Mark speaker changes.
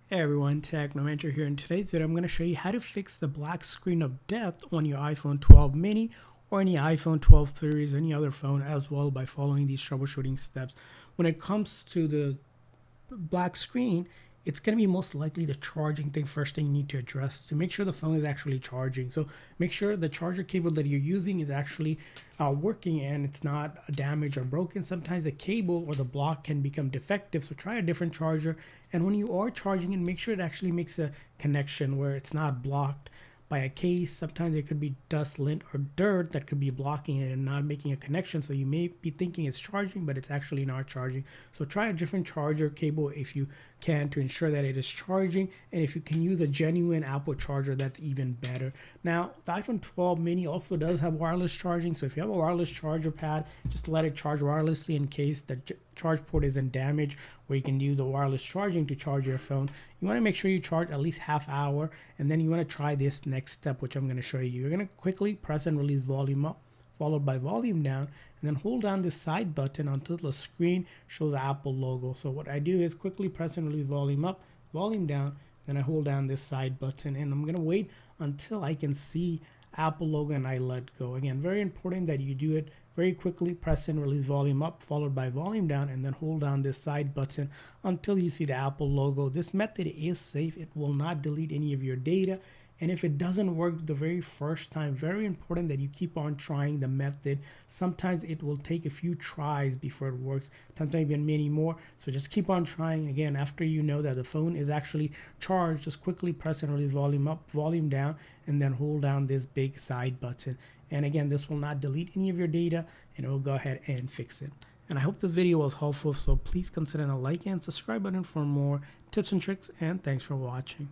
Speaker 1: Hey everyone, Technomentary here. In today's video, I'm going to show you how to fix the black screen of death on your iPhone 12 mini or any iPhone 12 series, any other phone as well, by following these troubleshooting steps. When it comes to the black screen, it's going to be most likely the charging thing. First thing you need to address to make sure the phone is actually charging. So make sure the charger cable that you're using is actually working and it's not damaged or broken. Sometimes the cable or the block can become defective, so try a different charger. And when you are charging it, make sure it actually makes a connection where it's not blocked by a case. Sometimes there could be dust, lint, or dirt that could be blocking it and not making a connection. So you may be thinking it's charging, but it's actually not charging. So try a different charger cable if you can to ensure that it is charging. And if you can use a genuine Apple charger, that's even better. Now, the iPhone 12 mini also does have wireless charging. So if you have a wireless charger pad, just let it charge wirelessly in case the charge port isn't damaged, where you can use the wireless charging to charge your phone. You want to make sure you charge at least half hour, and then you want to try this next step, which I'm going to show you. You're going to quickly press and release volume up, followed by volume down, and then hold down this side button until the screen shows the Apple logo. So what I do is quickly press and release volume up, volume down, then I hold down this side button, and I'm going to wait until I can see Apple logo and I let go. Again, very important that you do it very quickly. Press and release volume up, followed by volume down, and then hold down this side button until you see the Apple logo. This method is safe. It will not delete any of your data. And if it doesn't work the very first time, very important that you keep on trying the method. Sometimes it will take a few tries before it works, sometimes even many more. So just keep on trying. Again, after you know that the phone is actually charged, just quickly press and release volume up, volume down, and then hold down this big side button. And again, this will not delete any of your data, and it will go ahead and fix it. And I hope this video was helpful, so please consider a like and subscribe button for more tips and tricks, and thanks for watching.